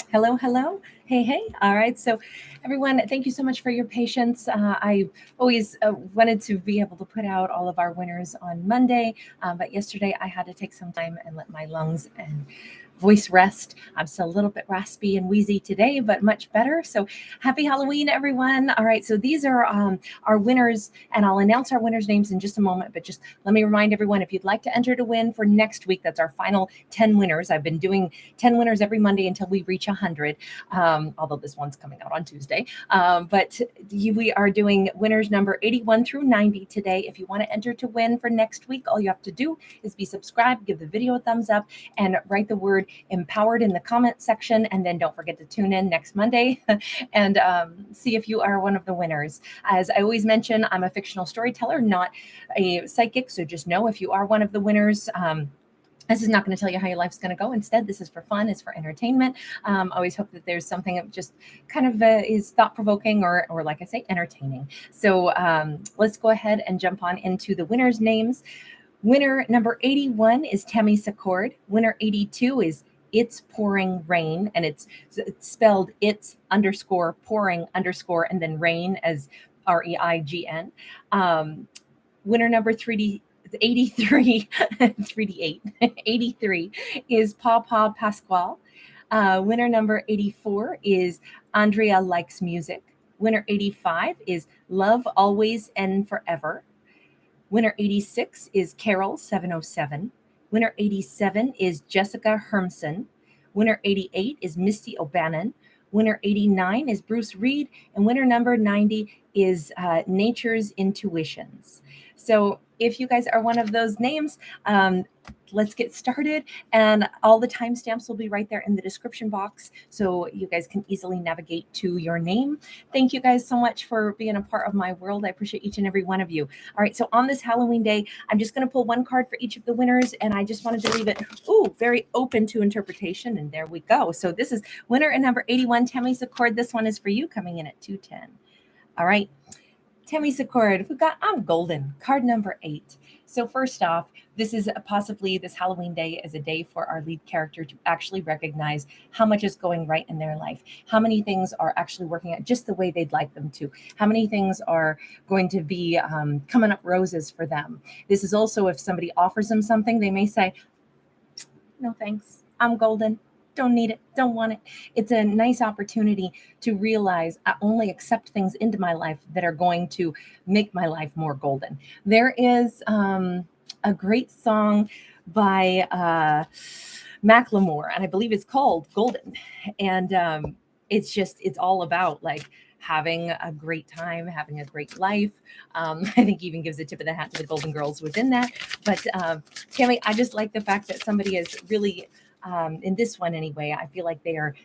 Hello, hello. Hey, hey. All right. So, everyone, thank you so much for your patience. I always wanted to be able to put out all of our winners on Monday, but yesterday I had to take some time and let my lungs and voice rest. I'm still a little bit raspy and wheezy today, but much better. So, happy Halloween, everyone. All right. So, these are our winners, and I'll announce our winners' names in just a moment. But just let me remind everyone, if you'd like to enter to win for next week, that's our final 10 winners. I've been doing 10 winners every Monday until we reach 100, although this one's coming out on Tuesday. We are doing winners number 81 through 90 today. If you want to enter to win for next week, all you have to do is be subscribed, give the video a thumbs up, and write the word empowered in the comment section. And then don't forget to tune in next Monday and see if you are one of the winners. As I always mention, I'm a fictional storyteller, not a psychic. So just know if you are one of the winners, this is not going to tell you how your life's going to go. Instead, this is for fun. It's for entertainment. I always hope that there's something that just kind of is thought-provoking or like I say, entertaining. So let's go ahead and jump on into the winners' names. Winner number 81 is Tammy Secord. Winner 82 is It's Pouring Rain, and it's spelled it's underscore pouring underscore and then rain as REIGN. Winner number 83, 3D8, 83 is Papaw Pascual. Winner number 84 is AndresLikes Music. Winner 85 is Love Always and Forever. Winner 86 is Carol 707. Winner 87 is Jessica Hermsen. Winner 88 is mistyobannon. Winner 89 is Reid, and winner number 90 is Nature's Intuitions. So if you guys are one of those names, let's get started. And all the timestamps will be right there in the description box, so you guys can easily navigate to your name. Thank you guys so much for being a part of my world. I appreciate each and every one of you. All right, so on this Halloween day, I'm just going to pull one card for each of the winners, and I just wanted to leave it very open to interpretation. And there we go. So this is winner number 81, Tammy Secord. This one is for you, coming in at 210. All right. Tammy Secord, I'm golden, card number 8. So first off, this is possibly this Halloween day is a day for our lead character to actually recognize how much is going right in their life, how many things are actually working out just the way they'd like them to, how many things are going to be coming up roses for them. This is also if somebody offers them something, they may say, no thanks, I'm golden. Don't need it, don't want it. It's a nice opportunity to realize I only accept things into my life that are going to make my life more golden. There is a great song by Macklemore, and I believe it's called Golden. And it's all about like having a great time, having a great life. I think he even gives a tip of the hat to the Golden Girls within that. But Tammy, I just like the fact that somebody is really, in this one anyway, I feel like they are,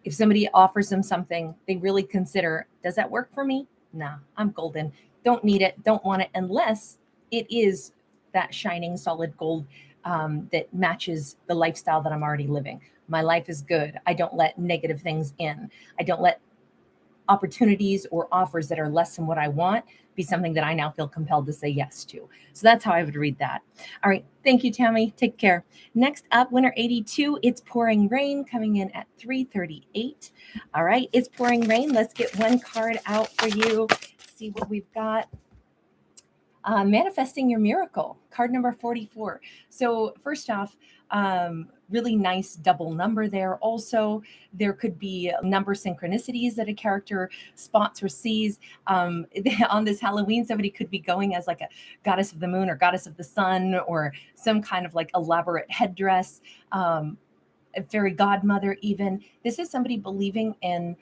if somebody offers them something, they really consider, does that work for me? Nah, I'm golden. Don't need it, don't want it, unless it is that shining solid gold that matches the lifestyle that I'm already living. My life is good. I don't let negative things in. I don't let opportunities or offers that are less than what I want be something that I now feel compelled to say yes to. So that's how I would read that. All right. Thank you, Tammy. Take care. Next up, winner 82, It's Pouring Rain, coming in at 338. All right. It's Pouring Rain. Let's get one card out for you. See what we've got. Manifesting Your Miracle, card number 44. So first off, really nice double number there. Also, there could be number synchronicities that a character spots or sees. On this Halloween, somebody could be going as like a goddess of the moon or goddess of the sun, or some kind of like elaborate headdress, a fairy godmother even. This is somebody believing in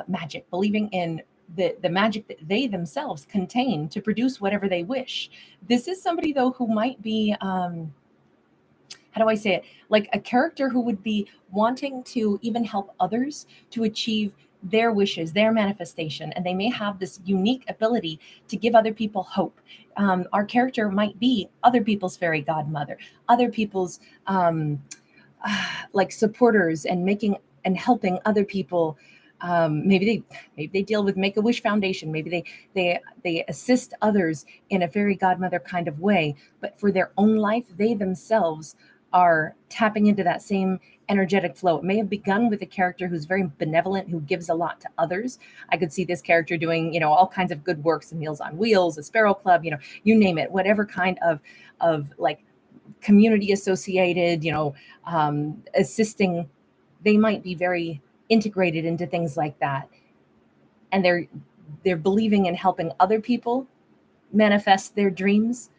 magic, believing in the magic that they themselves contain to produce whatever they wish. This is somebody, though, who might be, how do I say it? Like a character who would be wanting to even help others to achieve their wishes, their manifestation. And they may have this unique ability to give other people hope. Our character might be other people's fairy godmother, other people's like supporters, and making and helping other people. Maybe they deal with Make-A-Wish Foundation. Maybe they assist others in a fairy godmother kind of way, but for their own life, they themselves are tapping into that same energetic flow. It may have begun with a character who's very benevolent, who gives a lot to others. I could see this character doing, all kinds of good works, the Meals on Wheels, the Sparrow Club, you name it, whatever kind of like community associated, assisting. They might be very integrated into things like that, and they're believing in helping other people manifest their dreams.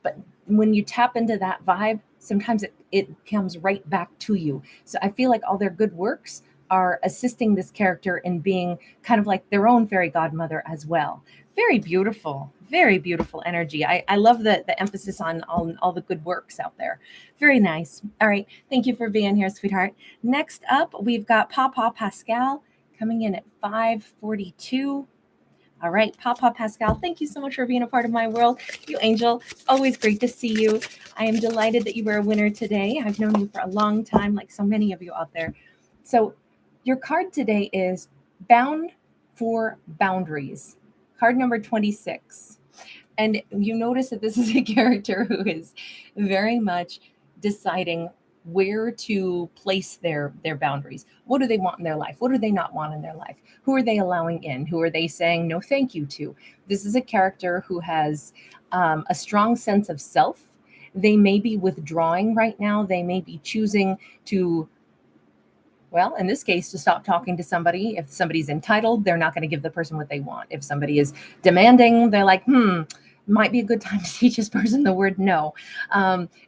But when you tap into that vibe, sometimes it comes right back to you. So I feel like all their good works are assisting this character in being kind of like their own fairy godmother as well. Very beautiful energy. I love the emphasis on all the good works out there. Very nice. All right. Thank you for being here, sweetheart. Next up, we've got Papaw Pascual coming in at 542. All right, Papaw Pascual, thank you so much for being a part of my world. You angel, always great to see you. I am delighted that you were a winner today. I've known you for a long time, like so many of you out there. So your card today is Bound for Boundaries, card number 26. And you notice that this is a character who is very much deciding where to place their boundaries. What do they want in their life? What do they not want in their life? Who are they allowing in? Who are they saying no thank you to? This is a character who has a strong sense of self. They may be withdrawing right now. They may be choosing to, well, in this case, to stop talking to somebody. If somebody's entitled, they're not going to give the person what they want. If somebody is demanding, they're like, might be a good time to teach this person the word no.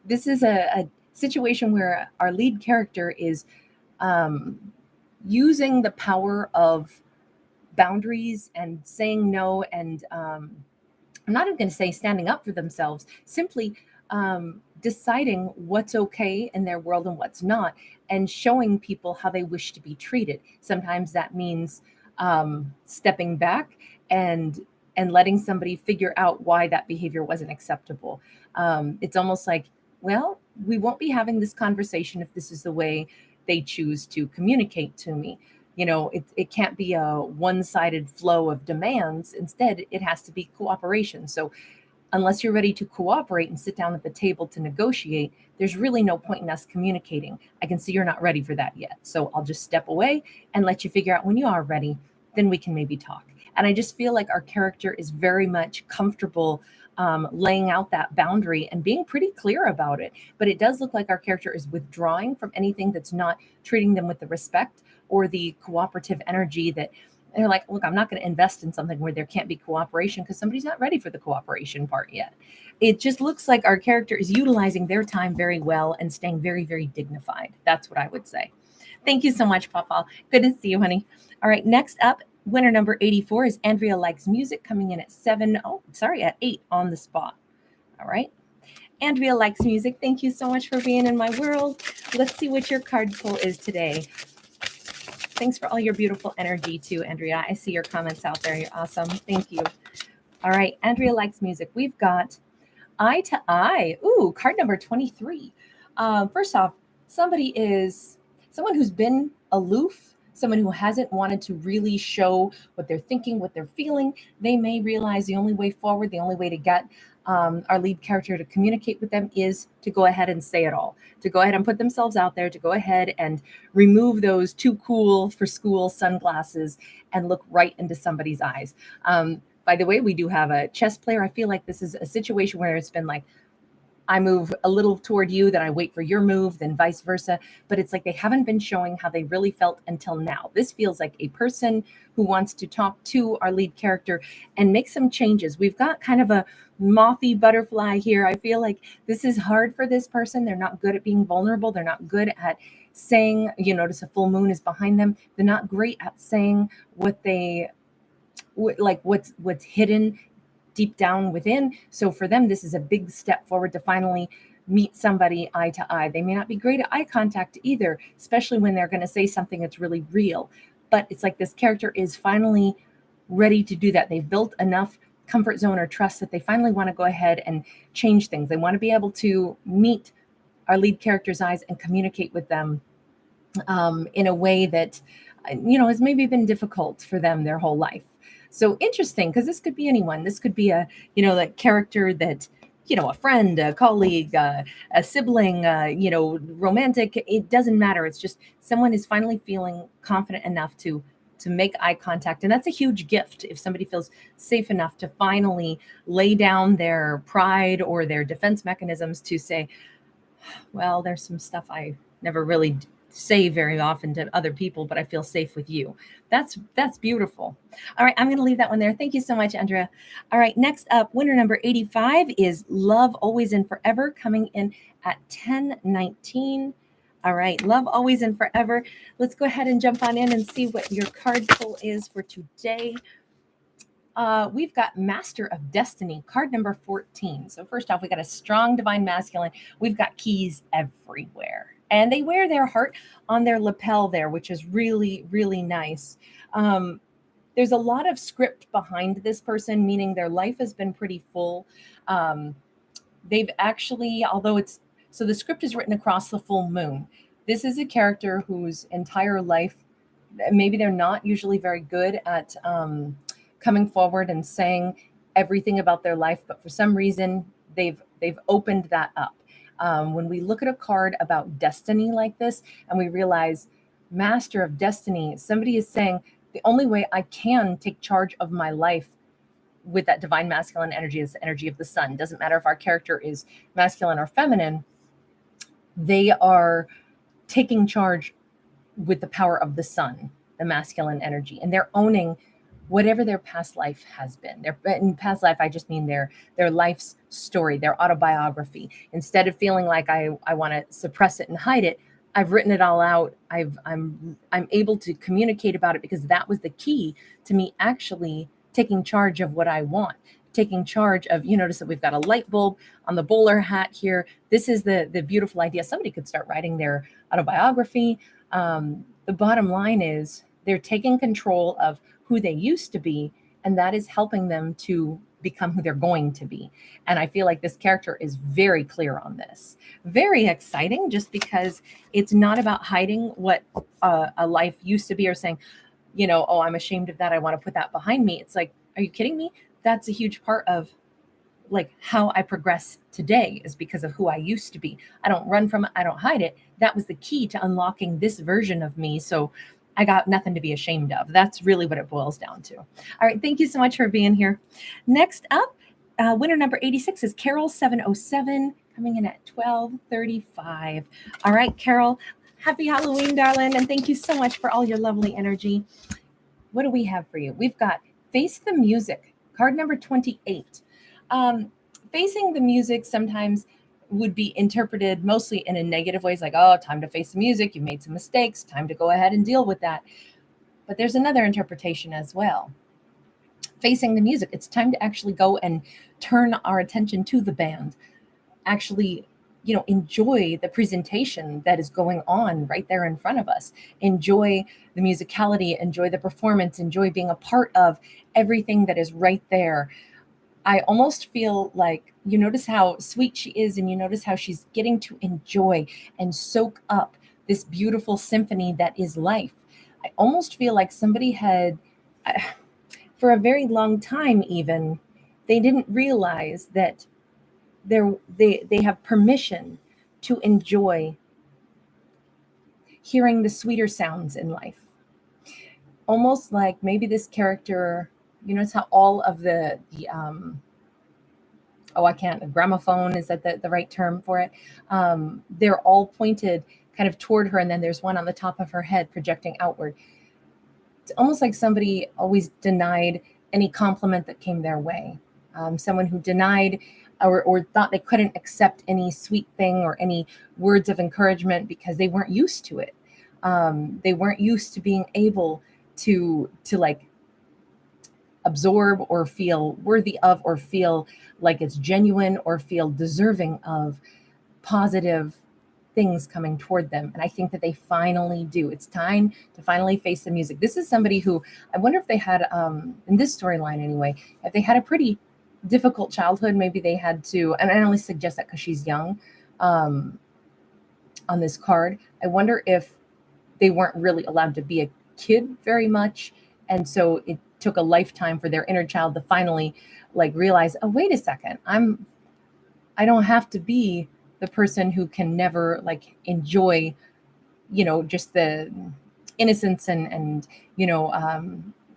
This is a situation where our lead character is using the power of boundaries and saying no, and I'm not even going to say standing up for themselves, simply deciding what's okay in their world and what's not, and showing people how they wish to be treated. Sometimes that means stepping back and letting somebody figure out why that behavior wasn't acceptable. It's almost like, well, we won't be having this conversation if this is the way they choose to communicate to me. It can't be a one-sided flow of demands. Instead, it has to be cooperation. So unless you're ready to cooperate and sit down at the table to negotiate, there's really no point in us communicating. I can see you're not ready for that yet. So I'll just step away and let you figure out when you are ready, then we can maybe talk. And I just feel like our character is very much comfortable laying out that boundary and being pretty clear about it. But it does look like our character is withdrawing from anything that's not treating them with the respect or the cooperative energy that they're like, look, I'm not going to invest in something where there can't be cooperation because somebody's not ready for the cooperation part yet. It just looks like our character is utilizing their time very well and staying very, very dignified. That's what I would say. Thank you so much, Papaw. Good to see you, honey. All right, next up, winner number 84 is AndresLikes Music, coming in at 8 on the spot. All right. AndresLikes Music, thank you so much for being in my world. Let's see what your card pull is today. Thanks for all your beautiful energy too, Andrea. I see your comments out there. You're awesome. Thank you. All right, AndresLikes Music. We've got Eye to Eye. Ooh, card number 23. First off, someone who's been aloof, someone who hasn't wanted to really show what they're thinking, what they're feeling. They may realize the only way forward, the only way to get our lead character to communicate with them is to go ahead and say it all, to go ahead and put themselves out there, to go ahead and remove those too cool for school sunglasses and look right into somebody's eyes. By the way, we do have a chess player. I feel like this is a situation where it's been like, I move a little toward you, then I wait for your move, then vice versa. But it's like they haven't been showing how they really felt until now. This feels like a person who wants to talk to our lead character and make some changes. We've got kind of a mothy butterfly here. I feel like this is hard for this person. They're not good at being vulnerable. They're not good at saying, notice a full moon is behind them. They're not great at saying what they like, what's hidden deep down within. So for them, this is a big step forward to finally meet somebody eye to eye. They may not be great at eye contact either, especially when they're going to say something that's really real. But it's like this character is finally ready to do that. They've built enough comfort zone or trust that they finally want to go ahead and change things. They want to be able to meet our lead character's eyes and communicate with them in a way that, has maybe been difficult for them their whole life. So interesting, because this could be anyone. This could be a, that character that a friend, a colleague, a sibling, romantic. It doesn't matter. It's just someone is finally feeling confident enough to make eye contact, and that's a huge gift. If somebody feels safe enough to finally lay down their pride or their defense mechanisms to say, well, there's some stuff I never really say very often to other people, but I feel safe with you. That's beautiful. All right, I'm going to leave that one there. Thank you so much, Andrea. All right, next up, winner number 85 is Love Always and Forever, coming in at 1019. All right, Love Always and Forever. Let's go ahead and jump on in and see what your card pull is for today. We've got Master of Destiny, card number 14. So first off, we got a strong divine masculine. We've got keys everywhere. And they wear their heart on their lapel there, which is really, really nice. There's a lot of script behind this person, meaning their life has been pretty full. They've actually, so the script is written across the full moon. This is a character whose entire life, maybe they're not usually very good at coming forward and saying everything about their life, but for some reason they've opened that up. When we look at a card about destiny like this and we realize Master of Destiny, somebody is saying the only way I can take charge of my life with that divine masculine energy is the energy of the sun. Doesn't matter if our character is masculine or feminine, they are taking charge with the power of the sun, the masculine energy, and they're owning whatever their past life has been. In past life, I just mean their life's story, their autobiography. Instead of feeling like I want to suppress it and hide it, I've written it all out. I'm able to communicate about it because that was the key to me actually taking charge of what I want. Taking charge of, you notice that we've got a light bulb on the bowler hat here. This is the beautiful idea. Somebody could start writing their autobiography. The bottom line is they're taking control of who they used to be, and that is helping them to become who they're going to be. And I feel like this character is very clear on this. Very exciting, just because it's not about hiding what a life used to be or saying, oh, I'm ashamed of that, I want to put that behind me. It's like, are you kidding me? That's a huge part of like how I progress today is because of who I used to be. I don't run from it. I don't hide it. That was the key to unlocking this version of me. So I got nothing to be ashamed of. That's really what it boils down to. All right. Thank you so much for being here. Next up, winner number 86 is Carol 707, coming in at 1235. All right, Carol, happy Halloween, darling. And thank you so much for all your lovely energy. What do we have for you? We've got Face the Music, card number 28. Facing the music sometimes would be interpreted mostly in a negative ways, like, oh, time to face the music, you made some mistakes, time to go ahead and deal with that. But there's another interpretation as well. Facing the music, it's time to actually go and turn our attention to the band, actually enjoy the presentation that is going on right there in front of us, enjoy the musicality, enjoy the performance, enjoy being a part of everything that is right there. I almost feel like you notice how sweet she is, and you notice how she's getting to enjoy and soak up this beautiful symphony that is life. I almost feel like somebody had, for a very long time even, they didn't realize that they have permission to enjoy hearing the sweeter sounds in life. Almost like maybe this character, it's how all of the gramophone, is that the right term for it? They're all pointed kind of toward her, and then there's one on the top of her head projecting outward. It's almost like somebody always denied any compliment that came their way. Someone who denied or thought they couldn't accept any sweet thing or any words of encouragement because they weren't used to it. They weren't used to being able to like absorb or feel worthy of, or feel like it's genuine, or feel deserving of positive things coming toward them. And I think that they finally do. It's time to finally face the music. This is somebody who, I wonder if they had, in this storyline anyway, if they had a pretty difficult childhood. Maybe they had to, and I only suggest that because she's young on this card. I wonder if they weren't really allowed to be a kid very much. And so it took a lifetime for their inner child to finally like realize, oh, wait a second, I'm I don't have to be the person who can never like enjoy, just the innocence and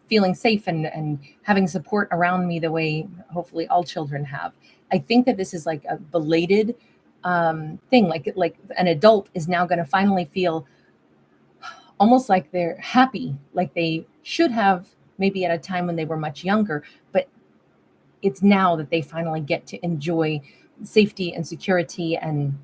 feeling safe and having support around me the way hopefully all children have. I think that this is like a belated thing. Like an adult is now going to finally feel almost like they're happy, like they should have maybe at a time when they were much younger, but it's now that they finally get to enjoy safety and security and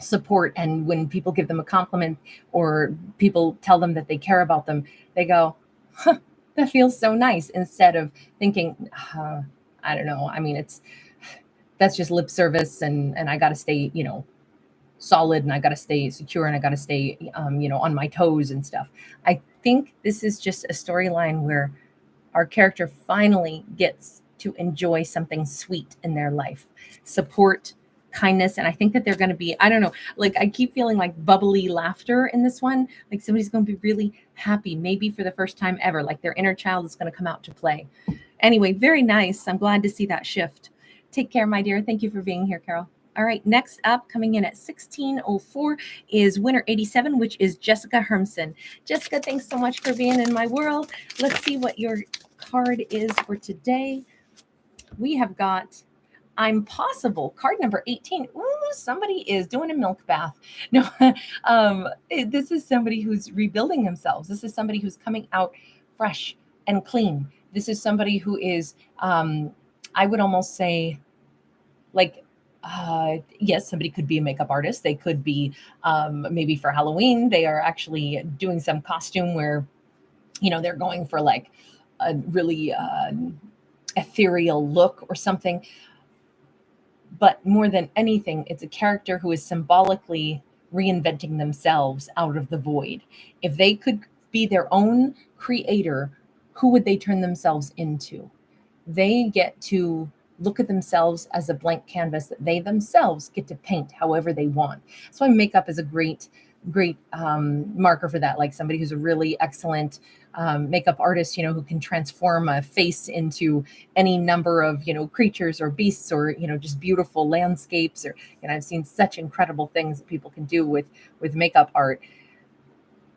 support. And when people give them a compliment or people tell them that they care about them, they go, huh, that feels so nice, instead of thinking, I don't know, I mean, that's just lip service, and I got to stay, solid, and I got to stay secure, and I got to stay, on my toes and stuff. I think this is just a storyline where our character finally gets to enjoy something sweet in their life, support, kindness. And I think that they're going to be, I don't know, like I keep feeling like bubbly laughter in this one. Like somebody's going to be really happy, maybe for the first time ever, like their inner child is going to come out to play. Anyway, very nice. I'm glad to see that shift. Take care, my dear. Thank you for being here, Carol. All right, next up, coming in at 1604 is winner 87, which is Jessica Hermsen. Jessica, thanks so much for being in my world. Let's see what your card is for today. We have got I'm Possible, card number 18. Ooh, somebody is doing a milk bath. No, this is somebody who's rebuilding themselves. This is somebody who's coming out fresh and clean. This is somebody who is, I would almost say, like, yes, somebody could be a makeup artist. They could be, maybe for Halloween, they are actually doing some costume where, they're going for like a really ethereal look or something. But more than anything, it's a character who is symbolically reinventing themselves out of the void. If they could be their own creator, who would they turn themselves into? They get to look at themselves as a blank canvas that they themselves get to paint however they want. So makeup is a great marker for that. Like somebody who's a really excellent makeup artist, who can transform a face into any number of, creatures or beasts or, just beautiful landscapes. Or, I've seen such incredible things that people can do with makeup art.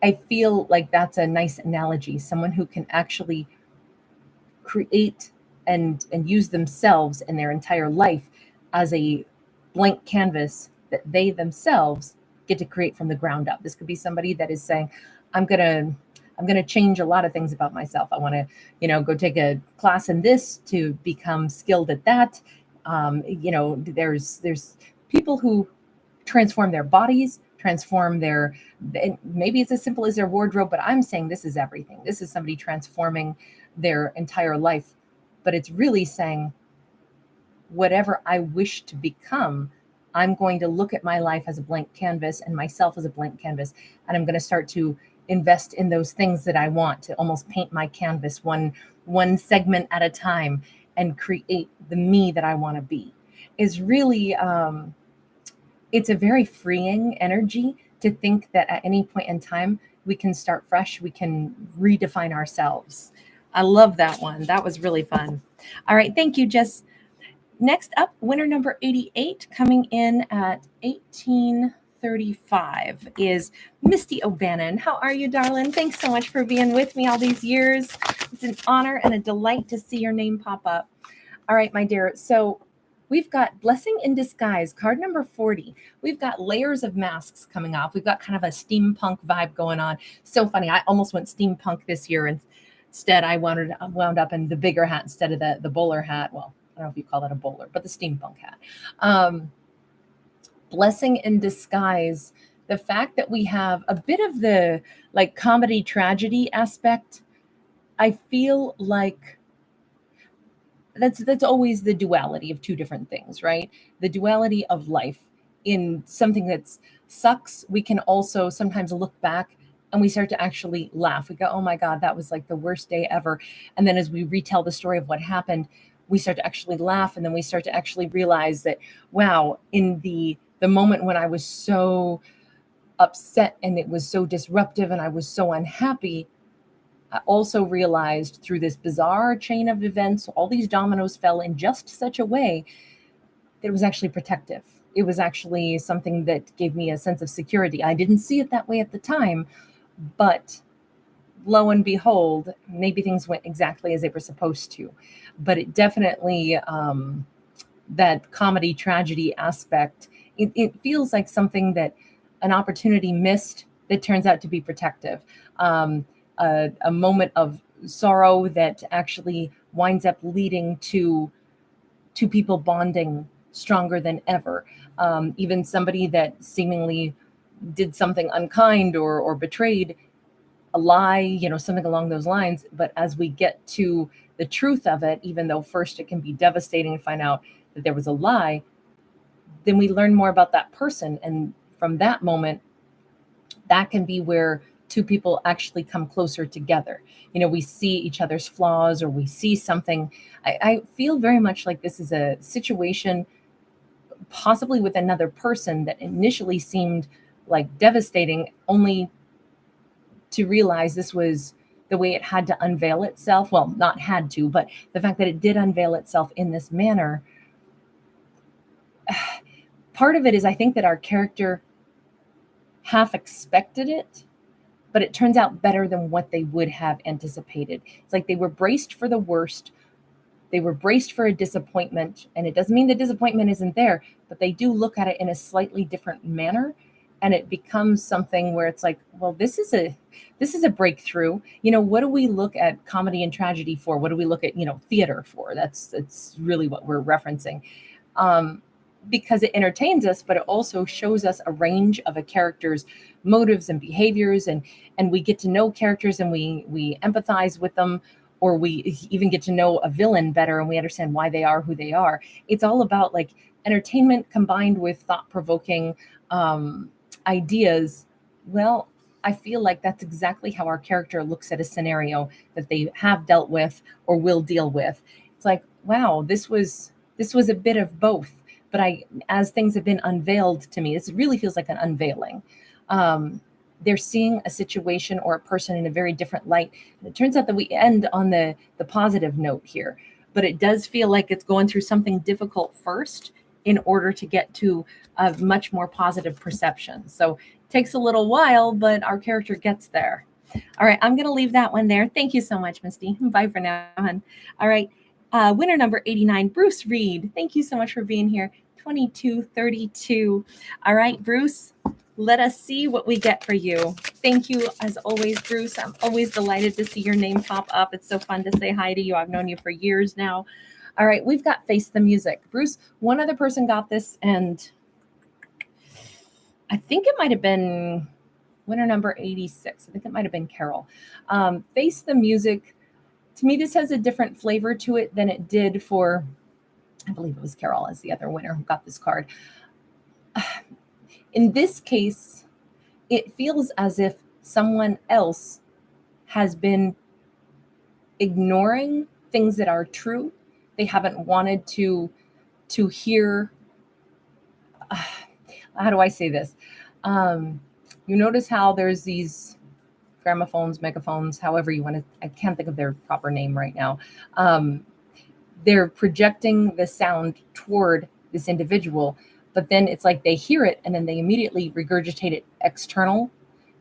I feel like that's a nice analogy. Someone who can actually create and use themselves and their entire life as a blank canvas that they themselves get to create from the ground up. This could be somebody that is saying, I'm gonna change a lot of things about myself. I want to, go take a class in this to become skilled at that. There's people who transform their bodies, transform their, maybe it's as simple as their wardrobe, but I'm saying this is everything. This is somebody transforming their entire life. But it's really saying, whatever I wish to become, I'm going to look at my life as a blank canvas and myself as a blank canvas. And I'm going to start to invest in those things that I want, to almost paint my canvas one segment at a time and create the me that I want to be. Is really, it's a very freeing energy to think that at any point in time, we can start fresh. We can redefine ourselves. I love that one. That was really fun. All right. Thank you, Jess. Next up, winner number 88, coming in at 1835, is mistyobannon. How are you, darling? Thanks so much for being with me all these years. It's an honor and a delight to see your name pop up. All right, my dear. So we've got Blessing in Disguise, card number 40. We've got layers of masks coming off. We've got kind of a steampunk vibe going on. So funny. I almost went steampunk this year, and instead I wound up in the bigger hat instead of the bowler hat. Well, I don't know if you call that a bowler, but the steampunk hat. Blessing in Disguise. The fact that we have a bit of the like comedy tragedy aspect, I feel like that's always the duality of two different things, right? The duality of life. In something that sucks, we can also sometimes look back and we start to actually laugh. We go, oh my God, that was like the worst day ever. And then as we retell the story of what happened, we start to actually laugh. And then we start to actually realize that, wow, in the moment when I was so upset and it was so disruptive and I was so unhappy, I also realized through this bizarre chain of events, all these dominoes fell in just such a way it was actually protective. It was actually something that gave me a sense of security. I didn't see it that way at the time, but lo and behold, maybe things went exactly as they were supposed to. But it definitely, that comedy tragedy aspect, it feels like something that an opportunity missed that turns out to be protective. A moment of sorrow that actually winds up leading to people bonding stronger than ever. Even somebody that seemingly did something unkind or betrayed a lie, something along those lines. But as we get to the truth of it, even though first it can be devastating to find out that there was a lie, then we learn more about that person. And from that moment, that can be where two people actually come closer together. We see each other's flaws, or we see something. I feel very much like this is a situation, possibly with another person, that initially seemed like devastating, only to realize this was the way it had to unveil itself. Well, not had to, but the fact that it did unveil itself in this manner. Part of it is, I think, that our character half expected it, but it turns out better than what they would have anticipated. It's like they were braced for the worst. They were braced for a disappointment, and it doesn't mean the disappointment isn't there, but they do look at it in a slightly different manner, and it becomes something where it's like, well, this is a breakthrough. What do we look at comedy and tragedy for? What do we look at, theater for? That's really what we're referencing. Because it entertains us, but it also shows us a range of a character's motives and behaviors, and we get to know characters, and we empathize with them, or we even get to know a villain better, and we understand why they are who they are. It's all about like entertainment combined with thought-provoking ideas. Well, I feel like that's exactly how our character looks at a scenario that they have dealt with or will deal with. It's like, wow, this was a bit of both. But as things have been unveiled to me, this really feels like an unveiling. They're seeing a situation or a person in a very different light. And it turns out that we end on the positive note here, but it does feel like it's going through something difficult first in order to get to a much more positive perception. So it takes a little while, but our character gets there. All right, I'm going to leave that one there. Thank you so much, Misty. Bye for now, hon. All right. Winner number 89, Bruce Reid. Thank you so much for being here. 2232. All right, Bruce, let us see what we get for you. Thank you, as always, Bruce. I'm always delighted to see your name pop up. It's so fun to say hi to you. I've known you for years now. All right, we've got Face the Music. Bruce, one other person got this, and I think it might have been winner number 86. I think it might have been Carol. Face the Music. To me, this has a different flavor to it than it did for, I believe it was Carol as the other winner who got this card. In this case, it feels as if someone else has been ignoring things that are true. They haven't wanted to hear. How do I say this? You notice how there's these gramophones, megaphones, however you want to, I can't think of their proper name right now. They're projecting the sound toward this individual, but then it's like they hear it and then they immediately regurgitate it external.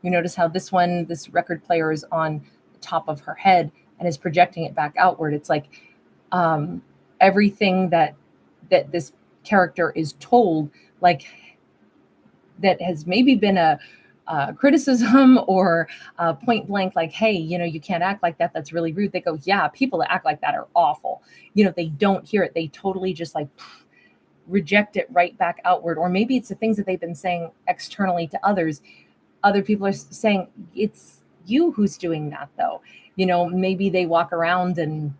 You notice how this record player is on the top of her head and is projecting it back outward. It's like everything that this character is told, like that has maybe been a criticism or point blank, like, hey, you can't act like that. That's really rude. They go, yeah, people that act like that are awful. They don't hear it. They totally just like reject it right back outward. Or maybe it's the things that they've been saying externally to others. Other people are saying, it's you who's doing that though. Maybe they walk around and,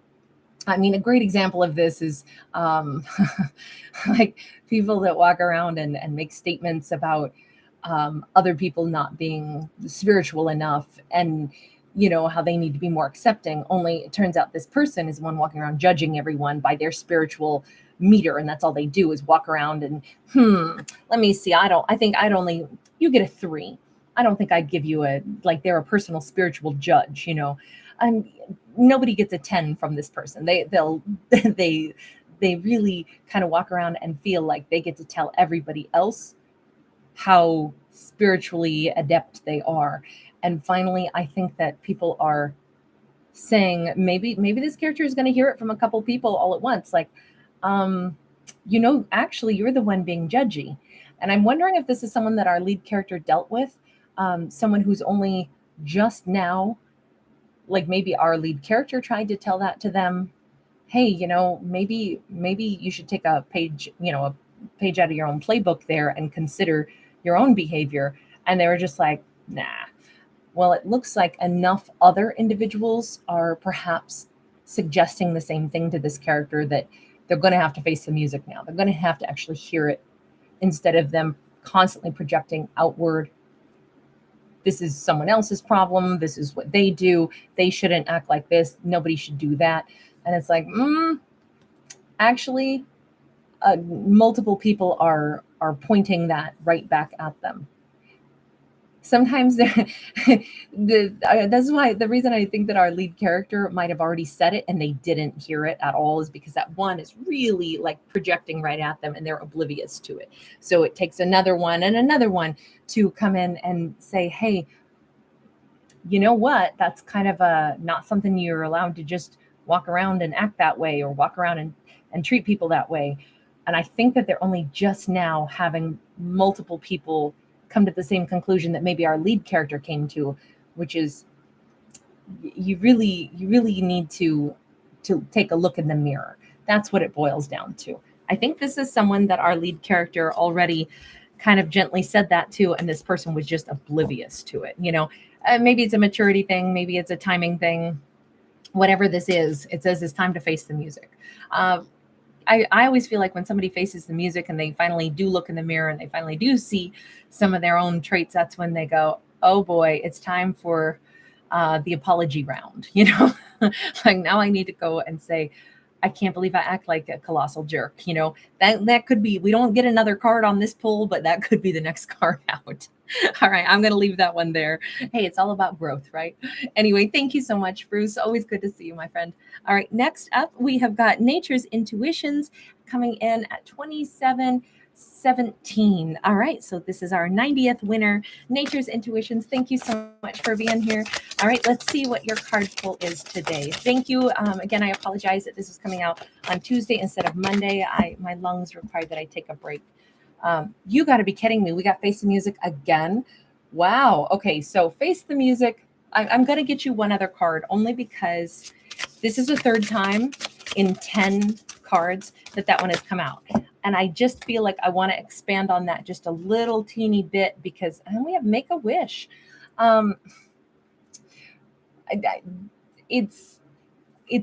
I mean, a great example of this is like people that walk around and make statements about other people not being spiritual enough, and how they need to be more accepting. Only it turns out this person is one walking around judging everyone by their spiritual meter, and that's all they do is walk around and let me see. You get a 3. I don't think I'd give you they're a personal spiritual judge, and nobody gets a 10 from this person. They they really kind of walk around and feel like they get to tell everybody else how spiritually adept they are. And finally, I think that people are saying maybe this character is going to hear it from a couple people all at once, like, um actually you're the one being judgy. And I'm wondering if this is someone that our lead character dealt with, someone who's only just now, like maybe our lead character tried to tell that to them. Hey, maybe you should take a page, a page out of your own playbook there and consider your own behavior. And they were just like, nah. Well, it looks like enough other individuals are perhaps suggesting the same thing to this character, that they're going to have to face the music now. They're going to have to actually hear it, instead of them constantly projecting outward. This is someone else's problem. This is what they do. They shouldn't act like this. Nobody should do that. And it's like, actually, multiple people are pointing that right back at them. Sometimes that's why the reason I think that our lead character might have already said it and they didn't hear it at all is because that one is really like projecting right at them and they're oblivious to it. So it takes another one and another one to come in and say, hey, you know what? That's kind of not something you're allowed to just walk around and act that way, or walk around and treat people that way. And I think that they're only just now having multiple people come to the same conclusion that maybe our lead character came to, which is you really need to take a look in the mirror. That's what it boils down to. I think this is someone that our lead character already kind of gently said that to, and this person was just oblivious to it. Maybe it's a maturity thing, maybe it's a timing thing. Whatever this is, it says it's time to face the music. I always feel like when somebody faces the music and they finally do look in the mirror and they finally do see some of their own traits, that's when they go, oh boy, it's time for the apology round. Like, now I need to go and say, I can't believe I act like a colossal jerk. That could be, we don't get another card on this pull, but that could be the next card out. All right, I'm going to leave that one there. Hey, it's all about growth, right? Anyway, thank you so much, Bruce. Always good to see you, my friend. All right, next up, we have got Nature's Intuitions coming in at 2717. All right, so this is our 90th winner, Nature's Intuitions. Thank you so much for being here. All right, let's see what your card pull is today. Thank you. Again, I apologize that this is coming out on Tuesday instead of Monday. My lungs require that I take a break. You got to be kidding me. We got Face the Music again. Wow. Okay, so Face the Music. I'm going to get you one other card, only because this is the third time in 10 cards that one has come out. And I just feel like I want to expand on that just a little teeny bit, because we have Make a Wish. It's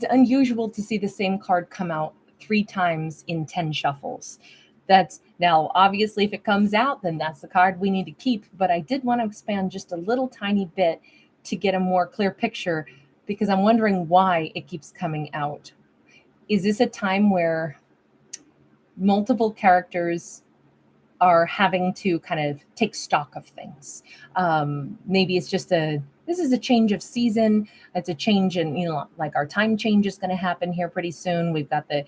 unusual to see the same card come out 3 times in 10 shuffles. That's now, obviously, if it comes out, then that's the card we need to keep. But I did want to expand just a little tiny bit to get a more clear picture, because I'm wondering why it keeps coming out. Is this a time where multiple characters are having to kind of take stock of things? Maybe it's just this is a change of season. It's a change in, like our time change is going to happen here pretty soon. We've got the,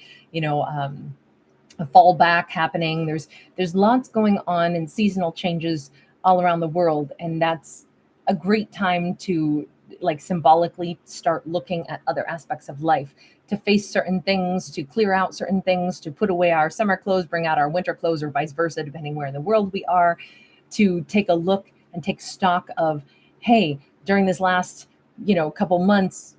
a fallback happening. There's lots going on and seasonal changes all around the world. And that's a great time to like symbolically start looking at other aspects of life, to face certain things, to clear out certain things, to put away our summer clothes, bring out our winter clothes, or vice versa, depending where in the world we are, to take a look and take stock of, hey, during this last, couple months,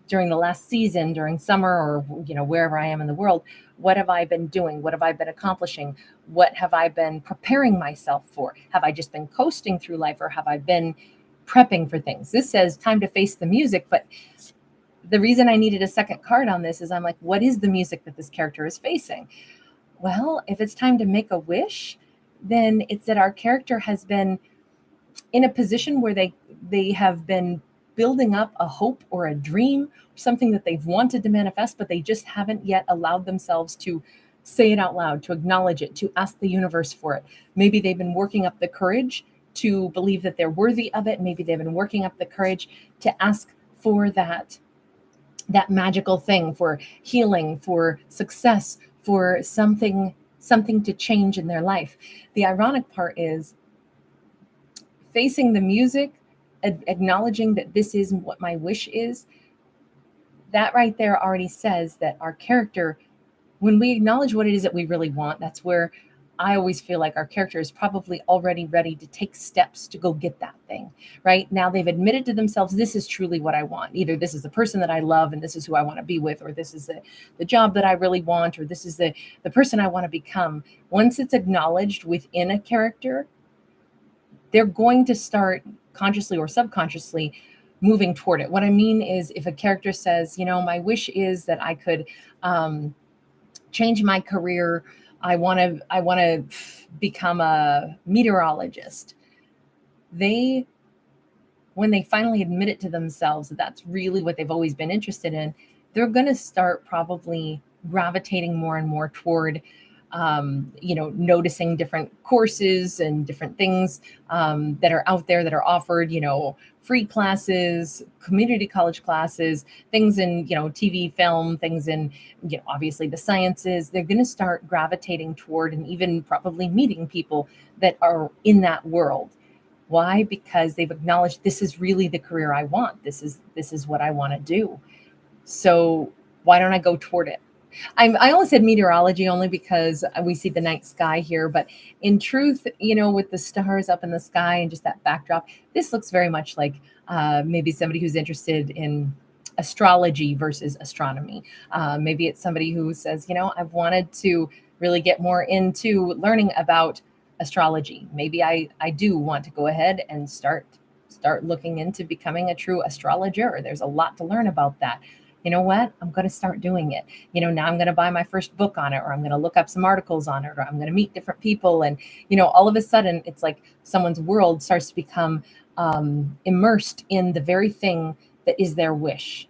during the last season, during summer, or, wherever I am in the world, what have I been doing? What have I been accomplishing? What have I been preparing myself for? Have I just been coasting through life, or have I been prepping for things? This says time to face the music, but the reason I needed a second card on this is I'm like, what is the music that this character is facing? Well, if it's time to make a wish, then it's that our character has been in a position where they have been building up a hope or a dream, something that they've wanted to manifest, but they just haven't yet allowed themselves to say it out loud, to acknowledge it, to ask the universe for it. Maybe they've been working up the courage to believe that they're worthy of it. Maybe they've been working up the courage to ask for that magical thing, for healing, for success, for something to change in their life. The ironic part is facing the music, acknowledging that this is what my wish is. That right there already says that our character, when we acknowledge what it is that we really want, that's where I always feel like our character is probably already ready to take steps to go get that thing. Right now, they've admitted to themselves, this is truly what I want. Either this is the person that I love and this is who I want to be with, or this is the job that I really want, or this is the person I want to become. Once it's acknowledged within a character, they're going to start consciously or subconsciously moving toward it. What I mean is, if a character says, my wish is that I could change my career. I want to become a meteorologist. When they finally admit it to themselves that that's really what they've always been interested in, they're going to start probably gravitating more and more toward noticing different courses and different things that are out there that are offered, free classes, community college classes, things in, TV, film, things in, obviously the sciences. They're going to start gravitating toward and even probably meeting people that are in that world. Why? Because they've acknowledged, this is really the career I want. This is what I want to do. So why don't I go toward it? I only said meteorology only because we see the night sky here, but in truth, with the stars up in the sky and just that backdrop, this looks very much like maybe somebody who's interested in astrology versus astronomy. Maybe it's somebody who says, I've wanted to really get more into learning about astrology. Maybe I do want to go ahead and start looking into becoming a true astrologer. There's a lot to learn about that. You know what? I'm going to start doing it. Now I'm going to buy my first book on it, or I'm going to look up some articles on it, or I'm going to meet different people. And, all of a sudden it's like someone's world starts to become immersed in the very thing that is their wish.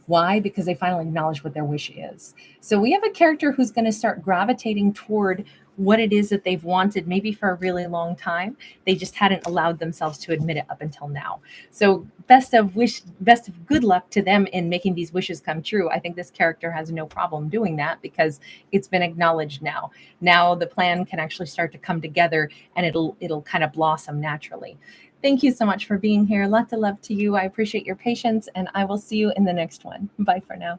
Why? Because they finally acknowledge what their wish is. So we have a character who's going to start gravitating toward what it is that they've wanted, maybe for a really long time. They just hadn't allowed themselves to admit it up until now. So best of good luck to them in making these wishes come true. I think this character has no problem doing that because it's been acknowledged now. Now the plan can actually start to come together and it'll kind of blossom naturally. Thank you so much for being here. Lots of love to you. I appreciate your patience, and I will see you in the next one. Bye for now.